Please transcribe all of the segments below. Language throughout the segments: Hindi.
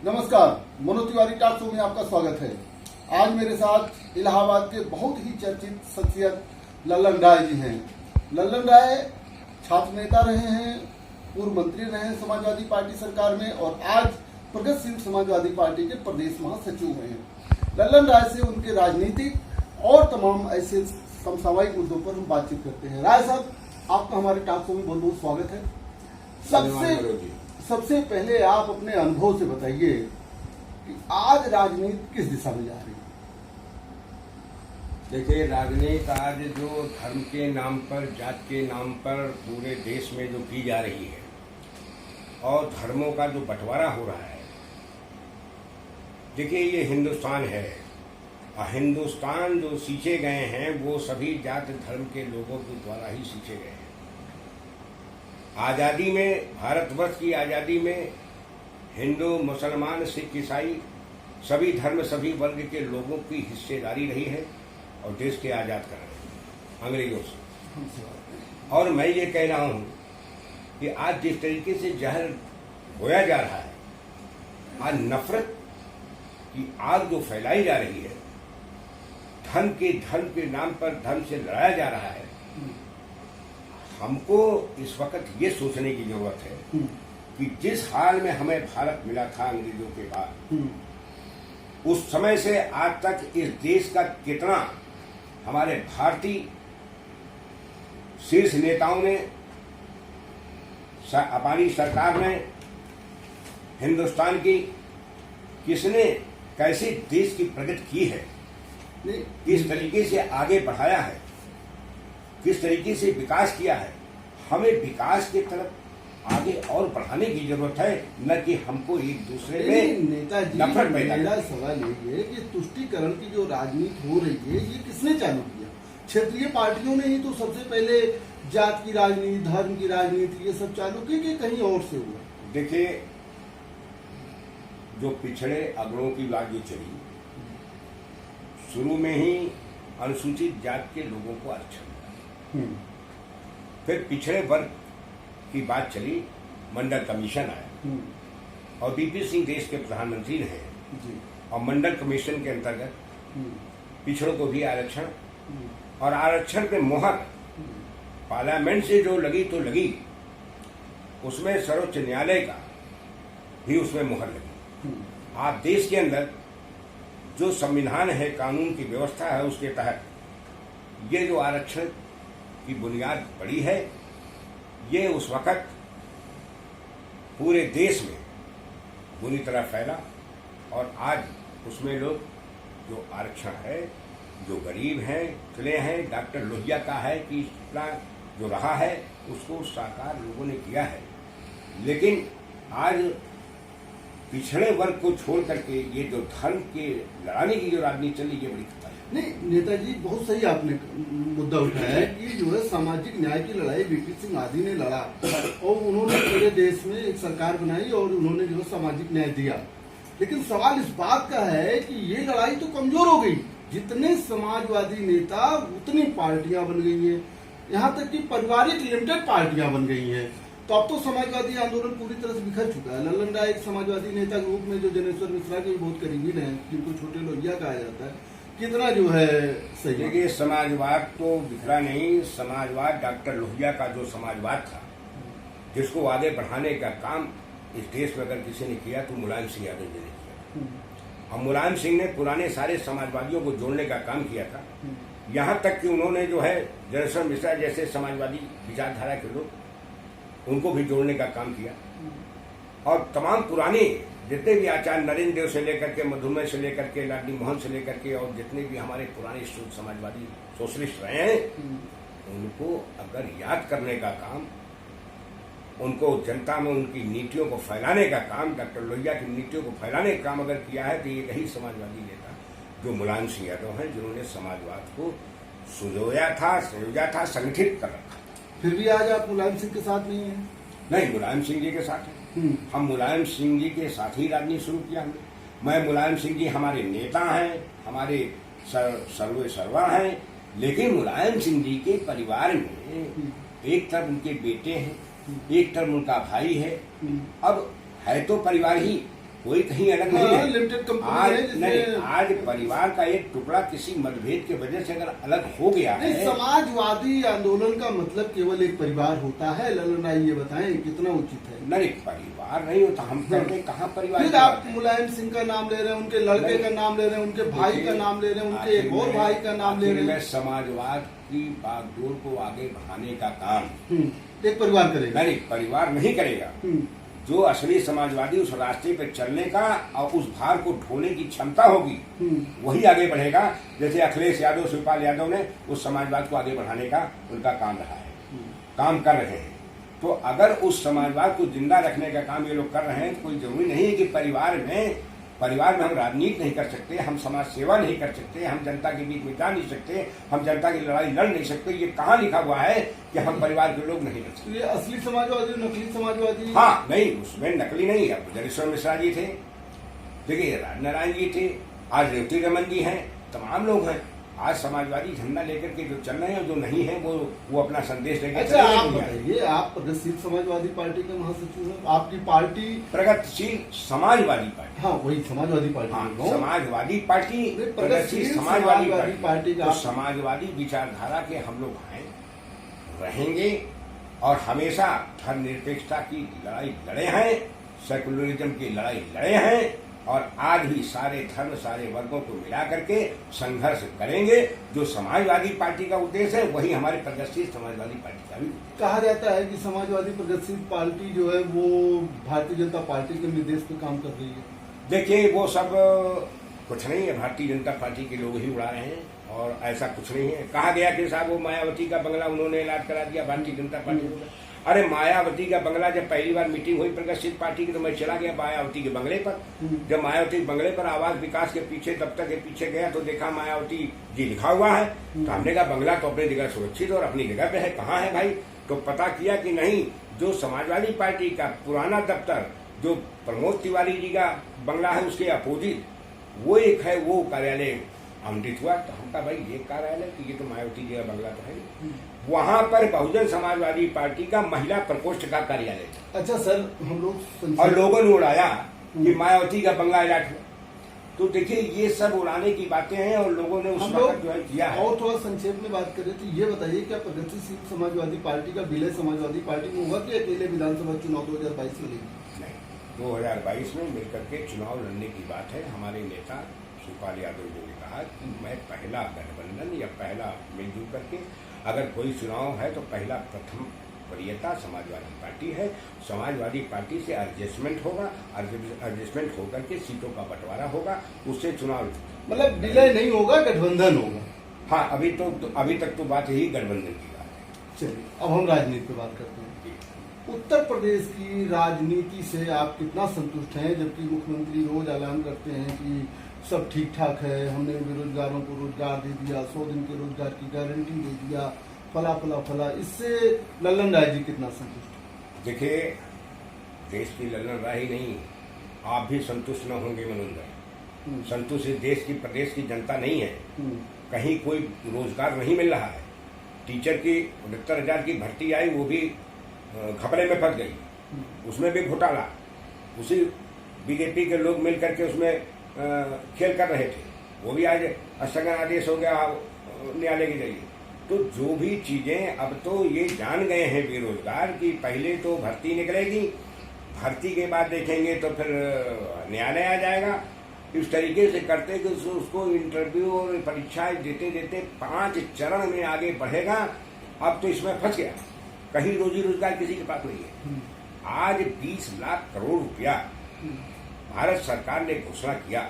नमस्कार, मनोज तिवारी टॉक शो में आपका स्वागत है। आज मेरे साथ इलाहाबाद के बहुत ही चर्चित शख्सियत लल्लन राय जी हैं। लल्लन राय छात्र नेता रहे हैं, पूर्व मंत्री रहे हैं समाजवादी पार्टी सरकार में और आज प्रगतिशील समाजवादी पार्टी के प्रदेश महासचिव हुए हैं। लल्लन राय से उनके राजनीतिक और तमाम ऐसे समसामयिक मुद्दों पर हम बातचीत करते हैं। राय साहब, आपका हमारे टॉक शो में बहुत बहुत स्वागत है। सबसे पहले आप अपने अनुभव से बताइए कि आज राजनीति किस दिशा में जा रही है? देखिए, राजनीति आज जो धर्म के नाम पर, जात के नाम पर पूरे देश में जो की जा रही है और धर्मों का जो बंटवारा हो रहा है, देखिए ये हिंदुस्तान है और हिंदुस्तान जो सींचे गए हैं वो सभी जात धर्म के लोगों के द्वारा ही सींचे गए हैं। आज़ादी में, भारतवर्ष की आज़ादी में हिंदू, मुसलमान, सिख, ईसाई सभी धर्म, सभी वर्ग के लोगों की हिस्सेदारी रही है और देश के आज़ाद कर रहे हैं अंग्रेजों से। और मैं ये कह रहा हूँ कि आज जिस तरीके से जहर बोया जा रहा है, आज नफरत की आग जो फैलाई जा रही है, धर्म के नाम पर धर्म से लड़ाया जा रहा है, हमको इस वक्त ये सोचने की जरूरत है कि जिस हाल में हमें भारत मिला था अंग्रेजों के बाद, उस समय से आज तक इस देश का कितना हमारे भारतीय शीर्ष नेताओं ने, हमारी सरकार ने, हिंदुस्तान की किसने कैसे देश की प्रगति की है, किस तरीके से आगे बढ़ाया है, किस तरीके से विकास किया है। हमें विकास की तरफ आगे और बढ़ाने की जरूरत है, न कि हमको एक दूसरे में नेताजी नफरत पैदा। मेरा सवाल ये है कि तुष्टीकरण की जो राजनीति हो रही है, ये किसने चालू किया? क्षेत्रीय पार्टियों ने ही तो सबसे पहले जात की राजनीति, धर्म की राजनीति, ये सब चालू की कि कहीं और से हुआ? देखिए, जो पिछड़े अगड़ों की बात ये चली, शुरू में ही अनुसूचित जात के लोगों को आरक्षण, फिर पिछड़े वर्ग की बात चली, मंडल कमीशन आया और बीपी सिंह देश के प्रधानमंत्री रहे और मंडल कमीशन के अंतर्गत पिछड़ों को भी आरक्षण, और आरक्षण पे मोहर पार्लियामेंट से जो लगी तो लगी, उसमें सर्वोच्च न्यायालय का भी उसमें मोहर लगी। आज देश के अंदर जो संविधान है, कानून की व्यवस्था है, उसके तहत ये जो आरक्षण की बुनियाद पड़ी है, ये उस वक्त पूरे देश में बुरी तरह फैला और आज उसमें लोग जो आरक्षण है, जो गरीब हैं, चले हैं, डॉक्टर लोहिया का है कि इतना जो रहा है उसको साकार लोगों ने किया है। लेकिन आज पिछड़े वर्ग को छोड़ करके ये जो धर्म के लड़ाने की जो राजनीति चली, ये बड़ी खतरनाक है। नहीं नेताजी, बहुत सही आपने मुद्दा उठाया है कि जो है सामाजिक न्याय की लड़ाई बीपी सिंह आदि ने लड़ा और उन्होंने पूरे देश में एक सरकार बनाई और उन्होंने जो है सामाजिक न्याय दिया। लेकिन सवाल इस बात का है कि ये लड़ाई तो कमजोर हो गई। जितने समाजवादी नेता उतनी पार्टियां बन गई हैं, यहाँ तक कि पारिवारिक लिमिटेड पार्टियां बन गई हैं। तो अब तो समाजवादी आंदोलन पूरी तरह से बिखर चुका है। लल्लन राय एक समाजवादी नेता के रूप में जो जनेश्वर मिश्रा के बहुत करीबी रहे, जिनको छोटे लोहिया कहा जाता है, कितना जो है सही? देखिए, समाजवाद तो बिखरा नहीं। समाजवाद, डॉक्टर लोहिया का जो समाजवाद था, जिसको आगे बढ़ाने का काम इस देश में अगर किसी ने किया तो मुलायम सिंह यादव जी ने किया। और मुलायम सिंह ने पुराने सारे समाजवादियों को जोड़ने का काम किया था। यहाँ तक कि उन्होंने जो है जनेश्वर मिश्रा जैसे समाजवादी विचारधारा के लोग, उनको भी जोड़ने का काम किया। और तमाम पुराने जितने भी आचार्य नरेंद्र देव से लेकर के, मधुमेह से लेकर के, लाडली मोहन से लेकर के और जितने भी हमारे पुराने समाजवादी सोशलिस्ट रहे हैं, उनको अगर याद करने का काम, उनको जनता में उनकी नीतियों को फैलाने का काम, डॉक्टर लोहिया की नीतियों को फैलाने का काम अगर किया है, तो ये यही समाजवादी नेता जो मुलायम सिंह यादव हैं, जिन्होंने समाजवाद को संजोया था, संगठित कर रखा। फिर भी आज आप मुलायम सिंह के साथ नहीं है? नहीं, मुलायम सिंह जी के साथ है। हम मुलायम सिंह जी के साथ ही राजनीति शुरू किया हमने। मैं मुलायम सिंह जी हमारे नेता हैं, हमारे सर्वे सर्वा हैं, लेकिन मुलायम सिंह जी के परिवार में एक तरफ उनके बेटे हैं, एक तरफ उनका भाई है। अब है तो परिवार ही, कोई कहीं अलग नहीं है। लिमिटेड कंपनी आज है जिसमें नहीं, आज परिवार का एक टुकड़ा किसी मतभेद की वजह से अगर अलग हो गया नहीं, है। समाजवादी आंदोलन का मतलब केवल एक परिवार होता है। ललन राय ये बताएं कितना उचित है? नहीं, परिवार नहीं होता। हम कहते हैं कहाँ परिवार फिर की आप बात है? मुलायम सिंह का नाम ले रहे हैं, उनके लड़के का नाम ले रहे हैं, उनके भाई का नाम ले रहे हैं, उनके एक और भाई का नाम ले रहे हैं। समाजवाद की बागडोर को आगे बढ़ाने का काम एक परिवार करेगा? नहीं, परिवार नहीं करेगा। जो असली समाजवादी उस रास्ते पे चलने का और उस भार को ढोने की क्षमता होगी वही आगे बढ़ेगा। जैसे अखिलेश यादव, शिवपाल यादव ने उस समाजवाद को आगे बढ़ाने का उनका काम रहा है, काम कर रहे हैं। तो अगर उस समाजवाद को जिंदा रखने का काम ये लोग कर रहे हैं तो कोई जरूरी नहीं है कि परिवार में हम राजनीति नहीं कर सकते, हम समाज सेवा नहीं कर सकते, हम जनता के बीच में जा नहीं सकते, हम जनता की लड़ाई लड़ नहीं सकते। ये कहाँ लिखा हुआ है कि हम परिवार के लोग नहीं लड़ सकते? ये असली समाजवादी, नकली समाजवादी? हाँ, नहीं, उसमें नकली नहीं है। जनेश्वर मिश्रा जी थे, देखिए राजनारायण जी थे, आज रेवती रमन जी हैं, तमाम लोग हैं। आज समाजवादी झंडा लेकर के जो चल रहे हैं, जो नहीं है वो अपना संदेश लेकर। अच्छा, आप बताइए, आप प्रगतिशील समाजवादी पार्टी के महासचिव हैं, आपकी पार्टी प्रगतिशील समाजवादी पार्टी। हाँ, वही समाजवादी पार्टी। हाँ, समाजवादी पार्टी, प्रगतिशील समाजवादी पार्टी का तो समाजवादी विचारधारा के हम लोग हैं, रहेंगे और हमेशा धर्मनिरपेक्षता की लड़ाई लड़े हैं, सेकुलरिज्म की लड़ाई लड़े हैं और आज भी सारे धर्म, सारे वर्गों को मिला करके संघर्ष करेंगे। जो समाजवादी पार्टी का उद्देश्य है वही हमारी प्रगतिशील समाजवादी पार्टी का भी। कहा जाता है कि समाजवादी प्रगतिशील पार्टी जो है वो भारतीय जनता पार्टी के निर्देश पे काम कर रही है। देखिए, वो सब कुछ नहीं है, भारतीय जनता पार्टी के लोग ही उड़ा रहे हैं और ऐसा कुछ नहीं है। कहा गया कि साहब वो मायावती का बंगला उन्होंने ऐलान करा दिया, भारतीय जनता पार्टी को। अरे मायावती का बंगला, जब पहली बार मीटिंग हुई प्रगतिशील पार्टी की तो मैं चला गया मायावती के बंगले पर। जब मायावती के बंगले पर आवास विकास के पीछे दफ्तर के पीछे गया तो देखा मायावती जी लिखा हुआ है। तो हमने कहा बंगला तो अपनी जगह सुरक्षित और अपनी जगह पे है, कहाँ है भाई? तो पता किया कि नहीं, जो समाजवादी पार्टी का पुराना दफ्तर, जो प्रमोद तिवारी जी का बंगला है, उसके अपोजिट वो एक है, वो कार्यालय आवंटित हुआ। तो हम कहा भाई ये कार्यालय, तो ये तो मायावती जी का बंगला तो है। वहां पर बहुजन समाजवादी पार्टी का महिला प्रकोष्ठ का कार्यालय था। अच्छा सर, हम लोग और लोगों ने उड़ाया कि मायावती का बंगला अलर्ट हुआ। तो देखिए, ये सब उड़ाने की बातें हैं और लोगों ने उस वक्त जो है किया है। और थोड़ा संक्षेप में बात करें तो ये बताइए, क्या प्रगतिशील समाजवादी पार्टी का विलय समाजवादी पार्टी में हुआ कि अकेले विधानसभा चुनाव 2022 में लेंगे? नहीं, 2022 में मिलकर के चुनाव लड़ने की बात है। हमारे नेता शिवपाल यादव जी ने कहा कि मैं पहला गठबंधन या पहला मिलजुल करके अगर कोई चुनाव है तो पहला प्रथम वरीयता समाजवादी पार्टी है। समाजवादी पार्टी से एडजस्टमेंट होगा, एडजस्टमेंट होकर के सीटों का बंटवारा होगा, उससे चुनाव मतलब विलय नहीं होगा, गठबंधन होगा। हाँ, अभी तक तो बात यही गठबंधन की बात है। चलिए, अब हम राजनीति पे बात करते हैं। उत्तर प्रदेश की राजनीति से आप कितना संतुष्ट हैं, जबकि मुख्यमंत्री रोज ऐलान करते हैं कि सब ठीक ठाक है, हमने बेरोजगारों को रोजगार दे दिया, 100 दिन के रोजगार की गारंटी दे दिया, फला फला फला। इससे ललन राय जी कितना संतुष्ट? देखिए, देश की ललन राय ही नहीं, आप भी संतुष्ट न होंगे मनोज भाई। संतुष्ट देश की, प्रदेश की जनता नहीं है। कहीं कोई रोजगार नहीं मिल रहा है। टीचर की 69,000 की भर्ती आई, वो भी घपले में फंस गई, उसमें भी घोटाला। उसी बीजेपी के लोग मिल करके उसमें खेल कर रहे थे, वो भी आज स्थगन आदेश हो गया न्यायालय के जरिए। तो जो भी चीजें, अब तो ये जान गए हैं बेरोजगार की पहले तो भर्ती निकलेगी, भर्ती के बाद देखेंगे तो फिर न्यायालय आ जाएगा। इस तरीके से करते कि उसको इंटरव्यू और परीक्षाएं देते देते 5 चरण में आगे बढ़ेगा। अब तो इसमें फंस गया, कहीं रोजी रोजगार किसी के पास नहीं है। आज 20 लाख करोड़ रुपया भारत सरकार ने घोषणा किया।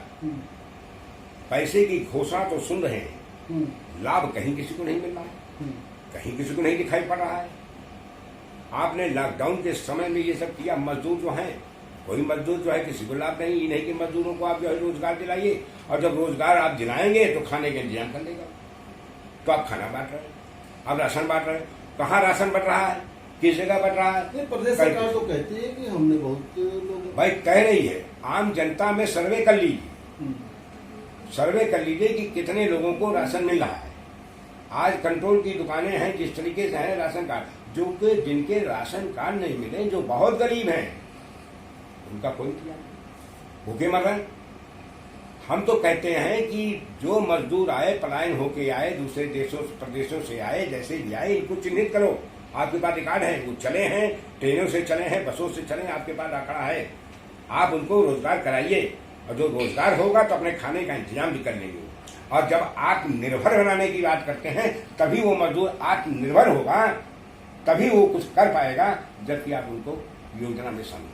पैसे की घोषणा तो सुन रहे हैं, लाभ कहीं किसी को नहीं मिल रहा है, कहीं किसी को नहीं दिखाई पड़ रहा है। आपने लॉकडाउन के समय में ये सब किया। मजदूर जो हैं, कोई मजदूर जो है किसी को लाभ नहीं। ये नहीं कि मजदूरों को आप जो है रोजगार दिलाइए, और जब रोजगार आप दिलाएंगे तो खाने का इंतजाम कर देगा। तो आप खाना बांट रहे हैं, आप राशन बांट रहे हैं। कहाँ राशन बट रहा है, किस जगह बट रहा है? प्रदेश सरकार तो कहती है कि हमने बहुत लोग, भाई कह रही है, आम जनता में सर्वे कर लीजिए, सर्वे कर लीजिए कि कितने लोगों को राशन मिल रहा है। आज कंट्रोल की दुकानें हैं जिस तरीके से हैं, राशन कार्ड जो कि जिनके राशन कार्ड नहीं मिले, जो बहुत गरीब हैं, उनका कोई इंतजाम नहीं। भूखे मर रहे हैं। हम तो कहते हैं कि जो मजदूर आए, पलायन होके आए, दूसरे देशों प्रदेशों से आए, जैसे भी आए, इनको चिन्हित करो। आपके पास रिकॉर्ड है, वो चले हैं, ट्रेनों से चले हैं, बसों से चले हैं, आपके पास आंकड़ा है। आप उनको रोजगार कराइए, और जो रोजगार होगा तो अपने खाने का इंतजाम भी कर लेंगे। और जब आत्मनिर्भर बनाने की बात करते हैं, तभी वो मजदूर आत्मनिर्भर होगा, तभी वो कुछ कर पाएगा, जबकि आप उनको योजना में शामिल।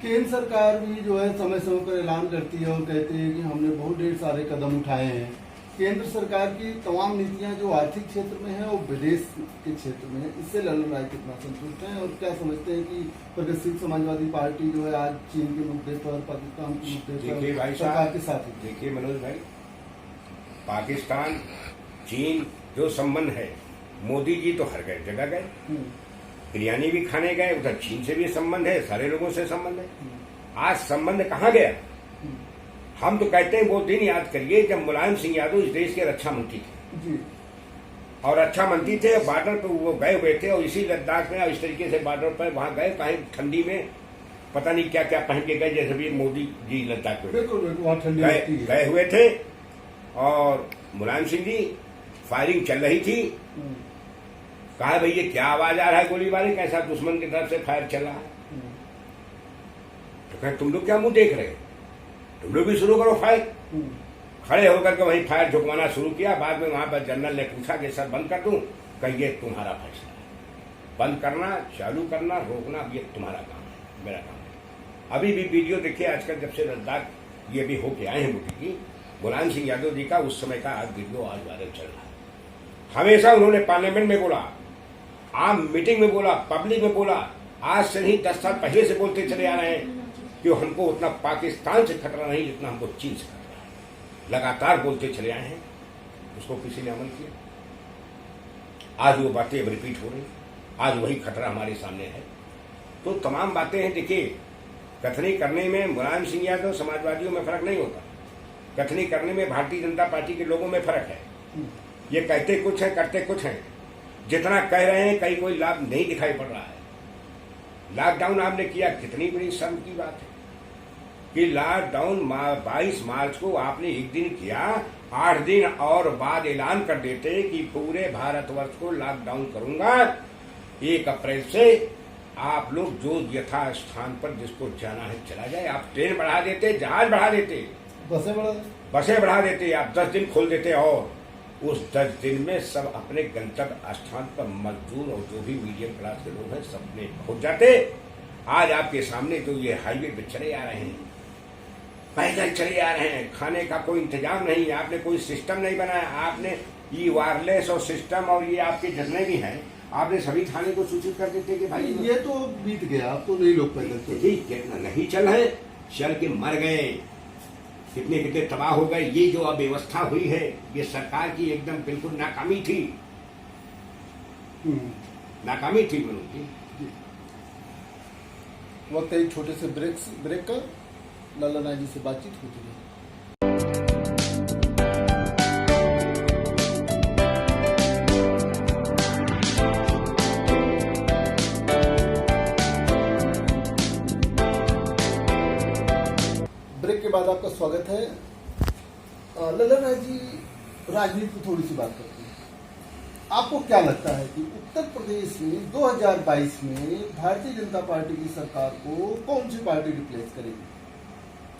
केंद्र सरकार भी जो है समय समय पर ऐलान करती है और कहते हैं कि हमने बहुत ढेर सारे कदम उठाए हैं। केंद्र सरकार की तमाम नीतियां जो आर्थिक क्षेत्र में है और विदेश के क्षेत्र में है, इससे ललन राय कितना संतुष्ट हैं और क्या समझते हैं कि प्रगतिशील समाजवादी पार्टी जो है आज चीन के मुद्दे पर, पाकिस्तान के मुद्दे पर सरकार के साथ है? देखिए मनोज भाई, पाकिस्तान चीन जो संबंध है, मोदी जी तो हर जगह गए, बिरयानी भी खाने गए, उधर चीन से भी संबंध है, सारे लोगों से संबंध है। आज संबंध कहाँ गया? हम तो कहते हैं वो दिन याद करिए जब मुलायम सिंह यादव इस देश के रक्षा मंत्री थे जी। और रक्षा मंत्री थे, बॉर्डर पर वो गए हुए थे और इसी लद्दाख में और इस तरीके से बॉर्डर पर वहां गए, कहीं ठंडी में पता नहीं क्या क्या पहन के गए, जैसे भी मोदी जी लद्दाख में गए हुए थे। और मुलायम सिंह जी, फायरिंग चल रही थी, कहा भाई ये क्या आवाज आ रहा है गोलीबारी, कैसा दुश्मन की तरफ से फायर चल रहा है। तो कहे तुम लोग क्या मुंह देख रहे, तुम लोग भी शुरू करो फायर। खड़े होकर के वहीं फायर झुकवाना शुरू किया। बाद में वहां पर जनरल ने पूछा कि सर बंद कर दूं, कहिए तुम्हारा फैसला है, बंद करना, चालू करना, रोकना, ये तुम्हारा काम है, मेरा काम है। अभी भी वीडियो देखिए, आजकल जब से लद्दाख ये भी होके आए हैं मोदी जी, मुलायम सिंह यादव जी का उस समय का आज वीडियो आज वायरल चल रहा है। हमेशा उन्होंने पार्लियामेंट में बोला, आम मीटिंग में बोला, पब्लिक में बोला, आज से नहीं 10 साल पहले से बोलते चले आ रहे हैं कि हमको उतना पाकिस्तान से खतरा नहीं जितना हमको चीन से खतरा है। लगातार बोलते चले आए हैं, उसको किसी ने अमल किया। आज वो बातें अब रिपीट हो रही, आज वही खतरा हमारे सामने है। तो तमाम बातें हैं। देखिए, कथनी करने में मुलायम सिंह यादव समाजवादियों में फर्क नहीं होता, कथनी करने में भारतीय जनता पार्टी के लोगों में फर्क है। ये कहते कुछ है, करते कुछ है। जितना कह रहे हैं कहीं कोई लाभ नहीं दिखाई पड़ रहा है। लॉकडाउन आपने किया, कितनी बड़ी शर्म की बात है कि लॉकडाउन 22 मार्च को आपने एक दिन किया, 8 दिन और बाद ऐलान कर देते कि पूरे भारतवर्ष को लॉकडाउन करूंगा। 1 अप्रैल से आप लोग जो यथा स्थान पर जिसको जाना है चला जाए। आप ट्रेन बढ़ा देते, जहाज बढ़ा देते, बसें बढ़ा देते, आप 10 दिन खोल देते और उस 10 दिन में सब अपने गंतव्य स्थान पर मजदूर और जो भी मीडियम क्लास के लोग हैं सब में पहुंच जाते। आज आपके सामने तो ये हाईवे पे चले आ रहे हैं, पैदल चले आ रहे हैं, खाने का कोई इंतजाम नहीं, आपने कोई सिस्टम नहीं बनाया। आपने ये वायरलेस और सिस्टम और ये आपके जितने भी हैं, आपने सभी थाने को सूचित कर देते कि भाई ये तो बीत गया, अब तो नहीं लोग पैदल कितना नहीं चल रहे, चल के मर गए, कितने कितने तबाह हो गए। ये जो अव्यवस्था हुई है, ये सरकार की एकदम बिल्कुल नाकामी थी, नाकामी थी मनोज जी। वक्त एक छोटे से ब्रेक कर ललन राय जी से बातचीत होती है। ब्रेक के बाद आपका स्वागत है। ललन राय जी, राजनीति की थोड़ी सी बात करते हैं। आपको क्या लगता है कि उत्तर प्रदेश में 2022 में भारतीय जनता पार्टी की सरकार को कौन सी पार्टी रिप्लेस करेगी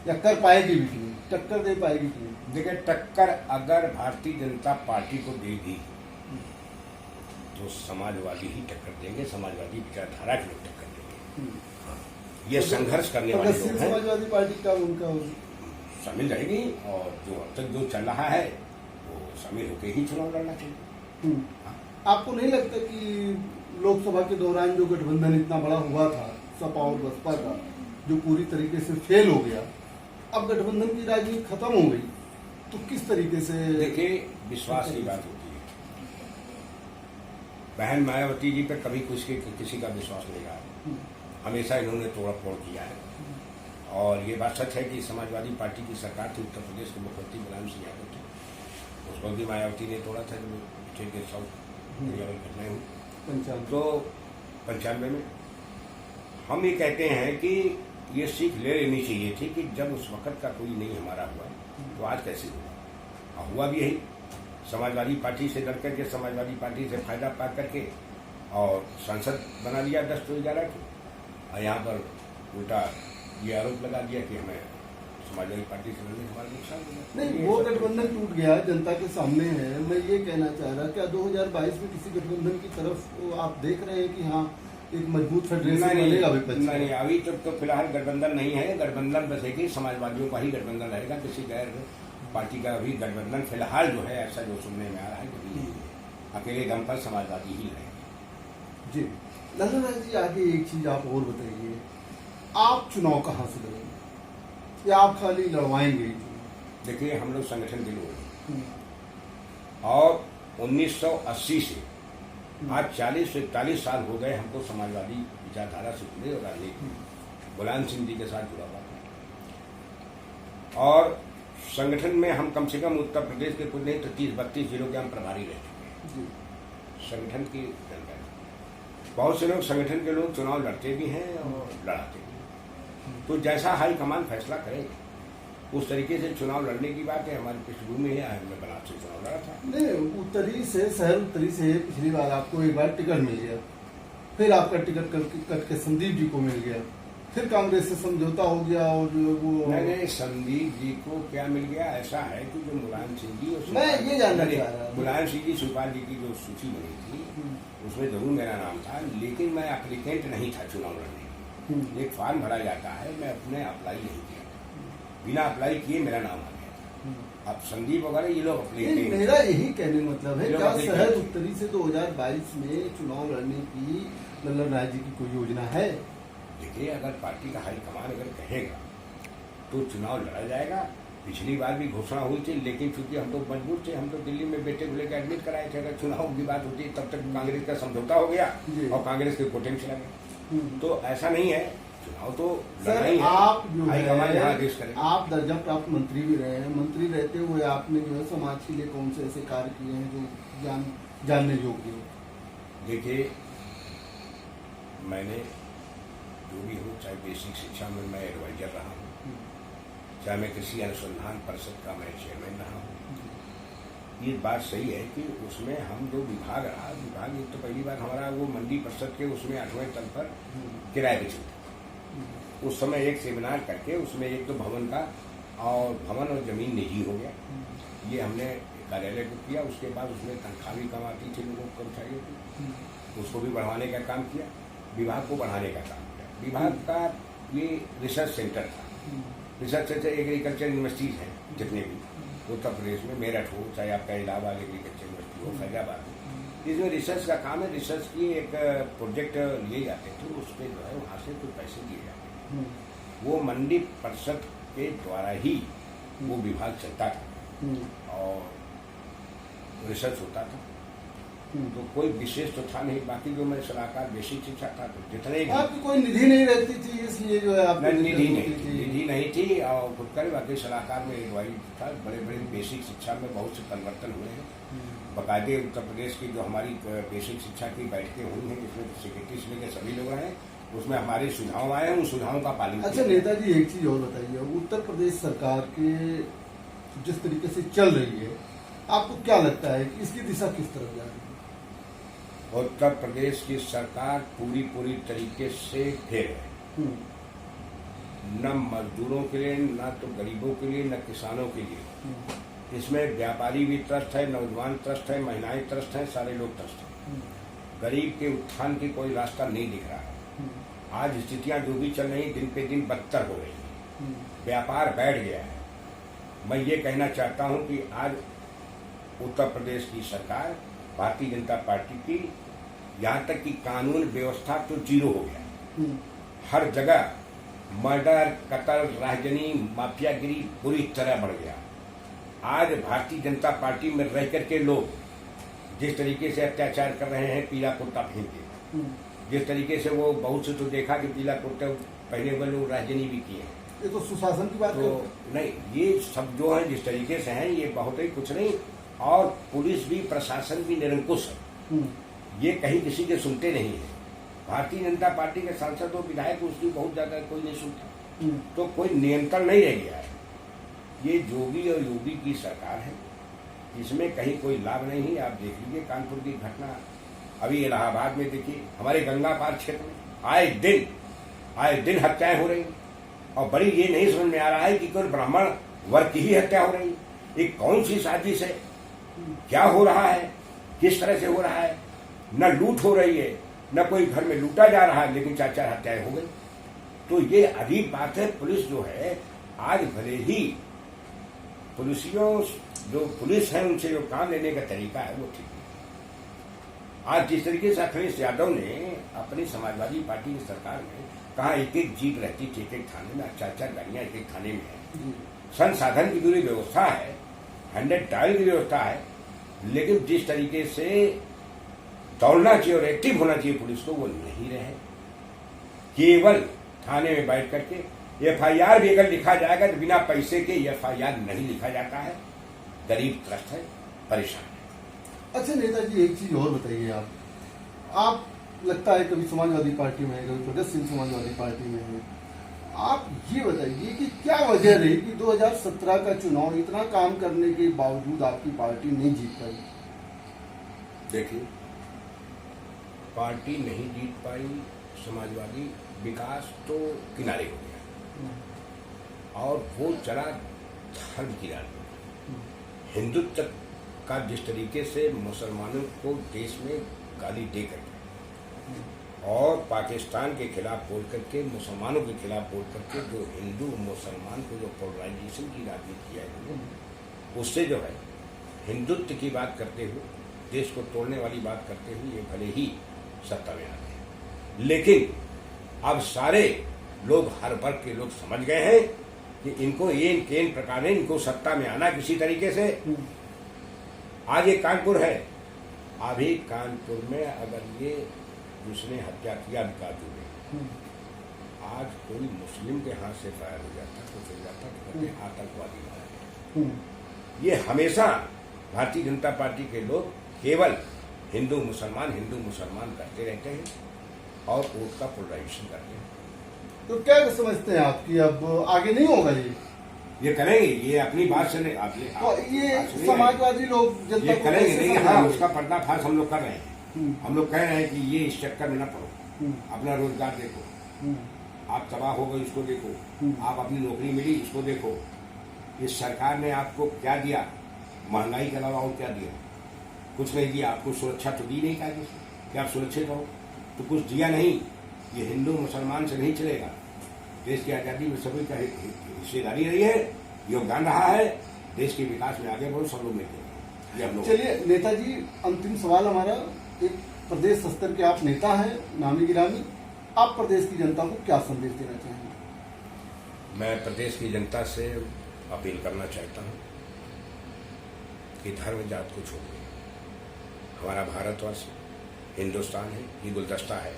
या कर पाएगी भी कि नहीं, टक्कर दे पाएगी कि नहीं? देखिए, टक्कर अगर भारतीय जनता पार्टी को देगी तो समाजवादी ही टक्कर देंगे, समाजवादी विचारधारा के लोग टक्कर देंगे। ये संघर्ष करने वाले लोग हैं। समाजवादी पार्टी का उनका शामिल रहेगी और जो अब तक जो चल रहा है वो शामिल होकर ही चुनाव लड़ना चाहिए। आपको नहीं लगता कि लोकसभा के दौरान जो गठबंधन इतना बड़ा हुआ था सपा और बसपा का, जो पूरी तरीके से फेल हो गया, अब गठबंधन की राजनीति खत्म हो गई, तो किस तरीके से? देखिए, विश्वास की बात होती है। बहन मायावती जी पर कभी किसी का विश्वास नहीं रहा, हमेशा इन्होंने तोड़ फोड़ किया है। और ये बात सच है कि समाजवादी पार्टी की सरकार थी, उत्तर प्रदेश के मुख्यमंत्री मुलायम सिंह यादव थे, उस वक्त भी मायावती ने तोड़ा था जब पीछे के साउथ घटनाएं हुई। तो 95 में हम ये कहते हैं कि ये सीख ले लेनी चाहिए थी कि जब उस वक्त का कोई नहीं हमारा हुआ तो आज कैसे हुआ। हुआ भी यही, समाजवादी पार्टी से लड़ करके, समाजवादी पार्टी से फायदा पा करके और सांसद बना लिया 10-11 को, और यहाँ पर उल्टा ये आरोप लगा दिया कि हमें समाजवादी पार्टी से लड़ने हमारा नुकसान हुआ। नहीं, वो गठबंधन टूट गया, जनता के सामने है। मैं ये कहना चाह रहा, क्या 2022 में किसी गठबंधन की तरफ आप देख रहे हैं कि हाँ एक मजबूत फेडरेशन बनेगा विपक्ष? नहीं, अभी तो फिलहाल गठबंधन नहीं है। गठबंधन बस है कि समाजवादियों का ही गठबंधन रहेगा, किसी गैर पार्टी का अभी गठबंधन फिलहाल जो है ऐसा जो सुनने में आ रहा है कि नहीं है। अकेले दम पर समाजवादी ही रहेंगे। जी लल्लन राय जी, आगे एक चीज आप और बताइए, आप चुनाव कहाँ से लड़ेंगे या आप खाली लड़वाएंगे? देखिए, हम लोग संगठन के लोग हैं और 1980 से आज 40 से 41 साल हो गए हमको समाजवादी विचारधारा से जुड़े और राजनीति मुलायम सिंह जी के साथ जुड़ा हुआ था। और संगठन में हम कम से कम उत्तर प्रदेश के कुछ नहीं तो 30-32 जिलों के हम प्रभारी रह चुके हैं संगठन की जानकारी। बहुत से लोग संगठन के लोग चुनाव लड़ते भी हैं और लड़ाते भी हैं, तो जैसा हाईकमान फैसला करे उस तरीके से चुनाव लड़ने की बात है। हमारी पृष्ठभूमि है, हमने बनारस से चुनाव लड़ा था। नहीं, उत्तरी से शहर उत्तरी से पिछली बार आपको एक बार टिकट मिल गया, फिर आपका टिकट कट के संदीप जी को मिल गया, फिर कांग्रेस से समझौता हो गया और वो नहीं, संदीप जी को क्या मिल गया? ऐसा है कि जो मुलायम सिंह जी और मैं ये जानना चाह रहा हूं, मुलायम सिंह जी सुपाल जी की जो सूची बनी थी उसमें जरूर मेरा नाम था, लेकिन मैं एप्लीकेंट नहीं था चुनाव लड़ने। एक फॉर्म भरा जाता है, मैं अपने अप्लाई नहीं किया, बिना अप्लाई किए मेरा नाम आ गया। अब संदीप वगैरह ये लोग अप्लाई, मेरा यही कहने मतलब है, क्या शहर उत्तरी से 2022 में चुनाव लड़ने की लल्लन राय जी की कोई योजना है? देखिए, अगर पार्टी का हाईकमान अगर कहेगा तो चुनाव लड़ा जाएगा। पिछली बार भी घोषणा हुई थी, लेकिन चूंकि हम लोग मजबूर थे, हम तो दिल्ली में बेटे को लेकर एडमिट कराए थे। अगर चुनाव की बात होती तब तक कांग्रेस का समझौता हो गया और कांग्रेस के कोटे चला गया। तो ऐसा नहीं है, चुनाव तो सर, लड़ाई है, आप जो हाईकमान जहाँ है आदेश करे। आप दर्जा प्राप्त मंत्री भी रहे हैं, मंत्री रहते हुए आपने जो है समाज के लिए कौन से ऐसे कार्य किए हैं जो जानने योग्य हो? देखिए, मैंने जो भी हो, चाहे बेसिक शिक्षा में मैं एडवाइजर रहा हूँ, चाहे मैं कृषि अनुसंधान परिषद का मैं चेयरमैन रहा हूँ। ये बात सही है कि उसमें हम जो विभाग रहा, विभाग एक तो पहली बार हमारा वो मंडी परिषद के उसमें 8वें तल पर किराए पे चलता। उस समय एक सेमिनार करके उसमें एक तो भवन का और भवन और जमीन निजी हो गया, ये हमने कार्यालय को किया। उसके बाद उसमें तनख्वाह भी कम आती थी लोगों को, कर्मचारियों की, उसको भी बढ़ाने का काम किया, विभाग को बढ़ाने का काम किया। विभाग का ये रिसर्च सेंटर था, रिसर्च सेंटर एग्रीकल्चर यूनिवर्सिटीज हैं जितने भी उत्तर प्रदेश में, मेरठ हो चाहे आपका इलाहाबाद एग्रीकल्चर यूनिवर्सिटी हो, फैजाबाद हो, इसमें रिसर्च का काम है। रिसर्च की एक प्रोजेक्ट लिए जाते थे, उस पर जो है वहाँ से कुछ पैसे दिए जाते हैं, वो मंडी परिषद के द्वारा ही वो विभाग चलता था और रिसर्च होता था। तो कोई विशेष तो था नहीं। बाकी जो मैं सलाहकार बेसिक शिक्षा था, तो जितने आपकी कोई निधि नहीं रहती थी, इसलिए जो है आप निधि नहीं थी और खुद कर बाकी सलाहकार में एडवाइज था। बड़े बड़े बेसिक शिक्षा में बहुत से परिवर्तन हुए हैं। बाकायदे उत्तर प्रदेश की जो हमारी बेसिक शिक्षा की बैठकें हुई हैं, जिसमें सेक्रेटरी से लेकर सभी लोग रहे, उसमें हमारे सुझाव आए हैं, उन सुझावों का पालन। अच्छा नेताजी, एक चीज और बताइए, उत्तर प्रदेश सरकार के जिस तरीके से चल रही है, आपको क्या लगता है कि इसकी दिशा किस तरफ जा रही है? उत्तर प्रदेश की सरकार पूरी तरीके से फेल है, न मजदूरों के लिए, न तो गरीबों के लिए, न किसानों के लिए। इसमें व्यापारी भी त्रस्त है, नौजवान त्रस्त है, महिलाएं त्रस्त हैं, सारे लोग त्रस्त हैं। गरीब के उत्थान की कोई रास्ता नहीं दिख रहा है। आज स्थितियां जो भी चल रही दिन पे दिन बदतर हो रही है, व्यापार बैठ गया है। मैं ये कहना चाहता हूं कि आज उत्तर प्रदेश की सरकार, भारतीय जनता पार्टी की, यहाँ तक कि कानून व्यवस्था तो जीरो हो गया। हर जगह मर्डर, कत्ल, राहजनी, माफियागिरी बुरी तरह बढ़ गया। आज भारतीय जनता पार्टी में रह करके लोग जिस तरीके से अत्याचार कर रहे हैं पीला कुर्ता पहन के, जिस तरीके से वो बहुत से तो देखा कि पीला कुर्ता पहने हुए लोग राहजनी भी किए हैं। ये तो सुशासन की बात तो नहीं, ये सब जो है जिस तरीके से हैं, ये बहुत ही कुछ नहीं। और पुलिस भी, प्रशासन भी निरंकुश है, ये कहीं किसी के सुनते नहीं है। भारतीय जनता पार्टी के सांसद और विधायक उसकी बहुत ज्यादा कोई नहीं सुनता। तो कोई नियंत्रण नहीं रह गया है। ये जोगी और योगी की सरकार है, इसमें कहीं कोई लाभ नहीं है। आप देख लीजिए कानपुर की घटना, अभी इलाहाबाद में देखिए, हमारे गंगा पार क्षेत्र में आए दिन हत्याएं हो रही, और बड़ी ये नहीं समझ में आ रहा है कि कोई ब्राह्मण वर्ग की ही हत्या हो रही। ये कौन सी साजिश है, क्या हो रहा है, किस तरह से हो रहा है? न लूट हो रही है, न कोई घर में लूटा जा रहा है, लेकिन 4 हत्याएं हो गई। तो ये अजीब बात है। पुलिस जो है, आज भले ही पुलिस है उनसे जो काम लेने का तरीका है वो ठीक है। आज जिस तरीके से अखिलेश यादव ने अपनी समाजवादी पार्टी की सरकार में कहा एक जीप रहती थी एक थाने में, 4 गाड़ियां एक थाने में है, संसाधन की पूरी व्यवस्था है, 100 डायल की व्यवस्था है, लेकिन जिस तरीके से दौड़ना चाहिए और एक्टिव होना चाहिए पुलिस को, वो नहीं रहे। केवल थाने में बैठ करके FIR भी अगर लिखा जाएगा तो बिना पैसे के FIR नहीं लिखा जाता है। गरीब त्रस्त है, परेशान है। अच्छा नेताजी, एक चीज और बताइए, आप लगता है कभी समाजवादी पार्टी में है, कभी प्रगतिशील समाजवादी पार्टी में है, आप ये बताइए कि क्या वजह रही कि 2017 का चुनाव इतना काम करने के बावजूद आपकी पार्टी नहीं जीत पाई? देखिए, पार्टी नहीं जीत पाई समाजवादी, विकास तो किनारे हो गया और वो चला धर्म की राजनीति। हिंदुत्व का जिस तरीके से मुसलमानों को देश में गाली दे करके और पाकिस्तान के खिलाफ बोल करके, मुसलमानों के खिलाफ बोल करके जो हिंदू मुसलमान को जो पोलराइजेशन की राजनीति किया है, उससे जो है हिंदुत्व की बात करते हुए, देश को तोड़ने वाली बात करते हुए ये भले ही सत्ता में आते हैं, लेकिन अब सारे लोग, हर वर्ग के लोग समझ गए हैं कि इनको केन प्रकार इनको सत्ता में आना किसी तरीके से। आज ये कानपुर है, अभी कानपुर में अगर ये जिसने हत्या किया विकास दुबे, आज कोई मुस्लिम के हाथ से फायर हो जाता तो चल जाता तो आतंकवादी मारा। ये हमेशा भारतीय जनता पार्टी के लोग केवल हिंदू मुसलमान करते रहते हैं और वोट का पोलराइजेशन करते हैं। तो क्या समझते हैं आप कि अब आगे नहीं होगा ये करेंगे? ये अपनी बात से नहीं, तो ये समाजवादी लोग ये करेंगे नहीं। हाँ, उसका पर्दाफाश हम लोग कर रहे हैं। हम लोग कह रहे हैं कि ये इस चक्कर में न पड़ो, अपना रोजगार देखो, आप तबाह हो गए इसको देखो, आप अपनी नौकरी मिली इसको देखो। इस सरकार ने आपको क्या दिया? महंगाई के अलावा और क्या दिया? कुछ नहीं दिया। आपको सुरक्षा तो दी नहीं कायदे से कि आप सुरक्षित रहो, तो कुछ दिया नहीं। ये हिंदू मुसलमान से नहीं चलेगा। देश की आजादी में सभी का हिस्सेदारी रही है, योगदान रहा है, देश के विकास में आगे बढ़ो, सब लोग मिलते। चलिए नेताजी, अंतिम सवाल हमारा, एक प्रदेश स्तर के आप नेता हैं, नामी गिरामी, आप प्रदेश की जनता को क्या संदेश देना चाहेंगे? मैं प्रदेश की जनता से अपील करना चाहता हूँ कि धर्म जात को छोड़िए। हमारा भारतवर्ष हिंदुस्तान है, ये गुलदस्ता है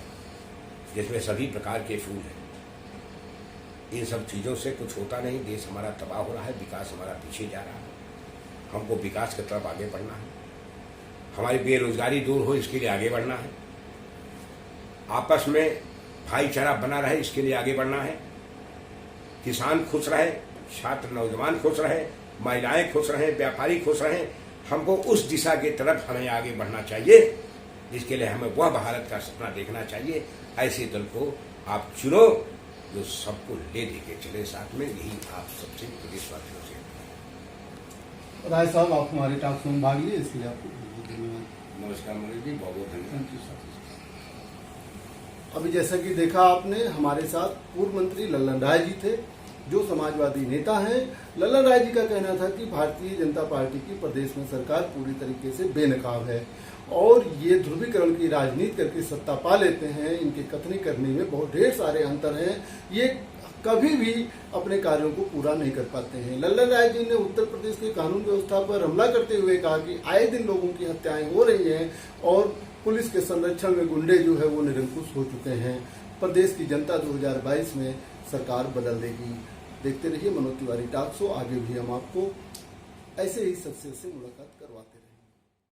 जिसमें सभी प्रकार के फूल हैं। इन सब चीज़ों से कुछ होता नहीं। देश हमारा तबाह हो रहा है, विकास हमारा पीछे जा रहा है। हमको विकास की तरफ आगे बढ़ना है, हमारी बेरोजगारी दूर हो इसके लिए आगे बढ़ना है, आपस में भाईचारा बना रहे इसके लिए आगे बढ़ना है, किसान खुश रहे, छात्र नौजवान खुश रहे, महिलाएं खुश रहें, व्यापारी खुश रहें। हमको उस दिशा की तरफ हमें आगे बढ़ना चाहिए, जिसके लिए हमें वह भारत का सपना देखना चाहिए। ऐसे दल को आप चुनो जो सबको ले के चले साथ में। यही आप सबसे प्रदेशवासियों से। राय साहब, आप हमारे टॉक में भाग लिए, इसलिए आपको धन्यवाद। नमस्कार मनोज जी, बहुत बहुत धन्यवाद। अभी जैसा कि देखा आपने, हमारे साथ पूर्व मंत्री लल्लन राय जी थे, जो समाजवादी नेता हैं। लल्लन राय जी का कहना था कि भारतीय जनता पार्टी की प्रदेश में सरकार पूरी तरीके से बेनकाब है और ये ध्रुवीकरण की राजनीति करके सत्ता पा लेते हैं। इनके कथनी करने में बहुत ढेर सारे अंतर हैं, ये कभी भी अपने कार्यों को पूरा नहीं कर पाते हैं। लल्लन राय जी ने उत्तर प्रदेश की कानून व्यवस्था पर हमला करते हुए कहा कि आए दिन लोगों की हत्याएं हो रही हैं और पुलिस के संरक्षण में गुंडे जो है वो निरंकुश हो चुके हैं। प्रदेश की जनता 2022 में सरकार बदल देगी। देखते रहिए मनोज तिवारी टॉक शो। आगे भी हम आपको ऐसे ही सच्चे से मुलाकात करवाते हैं।